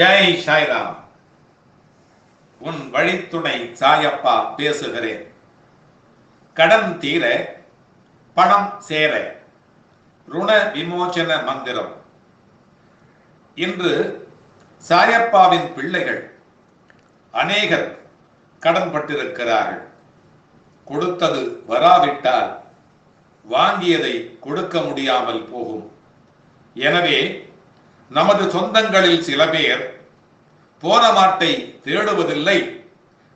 ஜெய் சாய்ராம். உன் வழித்துணை சாயப்பா பேசுகிறேன். கடன் தீர, பணம் சேர, ருண விமோசன மந்திரம். இன்று சாயப்பாவின் பிள்ளைகள் அநேகர் கடன் பட்டிருக்கிறார்கள். கொடுத்தது வராவிட்டால் வாங்கியதை கொடுக்க முடியாமல் போகும். எனவே நமது சொந்தங்களில் சில பேர் போன மாட்டை தேடுவதில்லை,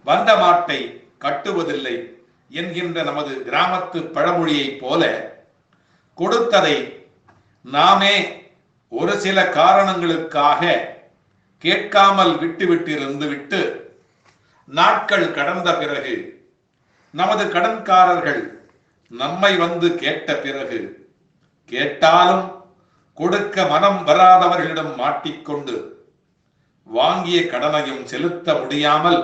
வந்த மாட்டை கட்டுவதில்லை என்கின்ற நமது கிராமத்து பழமொழியைப் போல கொடுத்ததை நாமே ஒரு சில காரணங்களுக்காக கேட்காமல் விட்டு நாட்கள் கடந்த பிறகு நமது கடன்காரர்கள் நம்மை வந்து கேட்ட பிறகு கேட்டாலும் கொடுக்க மனம் வராதவர்களிடம் மாட்டிக்கொண்டு வாங்கிய கடனையும் செலுத்த முடியாமல்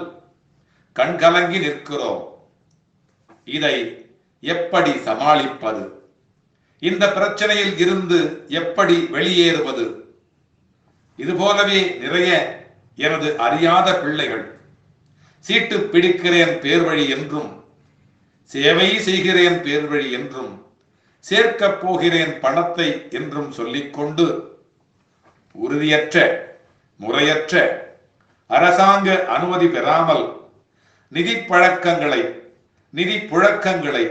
கண்கலங்கி நிற்கிறோம். இதை எப்படி சமாளிப்பது? இந்த பிரச்சனையில் இருந்து எப்படி வெளியேறுவது? இதுபோலவே நிறைய எனது அறியாத பிள்ளைகள் சீட்டு பிடிக்கிறேன் பேர் வழி என்றும், சேவை செய்கிறேன் பேர் வழி என்றும், சேர்க்கப் போகிறேன் பணத்தை என்றும் சொல்லிக்கொண்டு உறுதியற்ற, முறையற்ற, அரசாங்க அனுமதி பெறாமல் நிதி புழக்கங்களை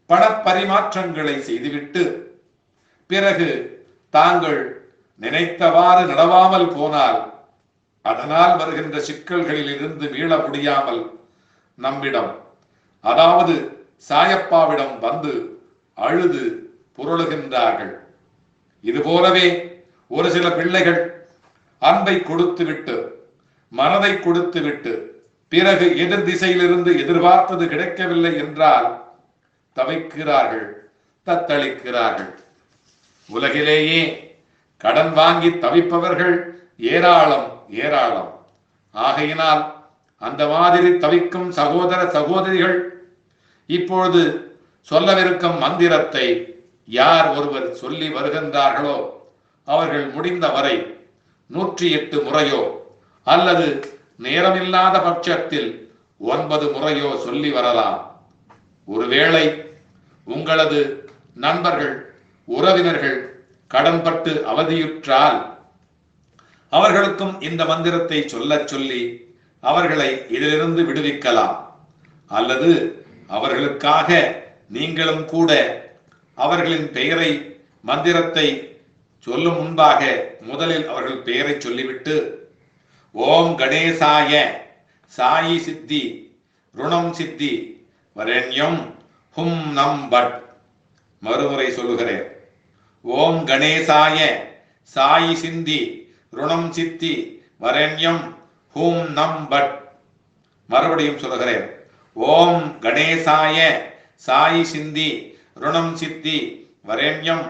பணப்பரிமாற்றங்களை செய்துவிட்டு பிறகு தாங்கள் நினைத்தவாறு நடவாமல் போனால் அதனால் வருகின்ற சிக்கல்களில் இருந்து மீள முடியாமல் நம்மிடம், அதாவது சாயப்பாவிடம் வந்து அழுது புரளுகின்றார்கள். இதுபோலவே ஒரு சில பிள்ளைகள் அன்பை கொடுத்துவிட்டு, மனதை கொடுத்துவிட்டு பிறகு எதிர் திசையிலிருந்து எதிர்பார்த்தது கிடைக்கவில்லை என்றால் தவிக்கிறார்கள், தத்தளிக்கிறார்கள். உலகிலேயே கடன் வாங்கி தவிப்பவர்கள் ஏராளம் ஏராளம். ஆகையினால் அந்த மாதிரி தவிக்கும் சகோதர சகோதரிகள் இப்பொழுது சொல்லவிருக்கும் மந்திரத்தை யார் ஒருவர் சொல்லி வருகின்றார்களோ அவர்கள் முடிந்தவரை 108 முறையோ அல்லது நேரமில்லாத பட்சத்தில் 9 முறையோ சொல்லி வரலாம். ஒருவேளை உங்களது நண்பர்கள், உறவினர்கள் கடன்பட்டு அவதியுற்றால் அவர்களுக்கும் இந்த மந்திரத்தை சொல்லி அவர்களை இதிலிருந்து விடுவிக்கலாம். அல்லது அவர்களுக்காக நீங்களும் கூட அவர்களின் பெயரை, மந்திரத்தை சொல்லும் முன்பாக முதலில் அவர்கள் பெயரை சொல்லிவிட்டு ஓம் கணேசாய சாயி சித்தி ருணம் சித்தி வரண்யம் ஹும் நம் பட். மறுமுறை சொல்லுகிறேன். ஓம் கணேசாய சாயி சிந்தி ருணம் சித்தி வரண்யம் ஹூம் நம் பட். மறுபடியும் சொல்லுகிறேன். ஓம் கணேசாய சாயி சிந்தி ருணம் சித்தி வரண்யம்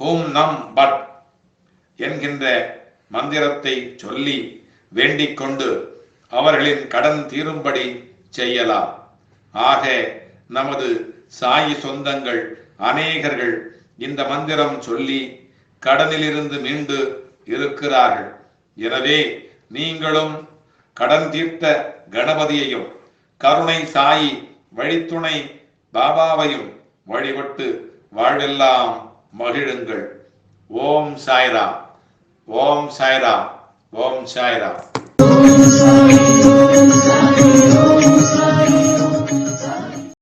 ஹூம் நம் பட் என்கின்ற மந்திரத்தை சொல்லி வேண்டிக் கொண்டு அவர்களின் கடன் தீரும்படி செய்யலாம். ஆக நமது சாயி சொந்தங்கள் அநேகர்கள் இந்த மந்திரம் சொல்லி கடனிலிருந்து மீண்டு இருக்கிறார்கள். எனவே நீங்களும் கடன் தீர்த்த கணபதியையும் கருணை சாயி வழித்துணை பாபாவையும் வழிபட்டு வாழ்வெல்லாம் மகிழுங்கள். ஓம் சாய்ராம், ஓம் சாய்ராம், ஓம் சாய்ராம்.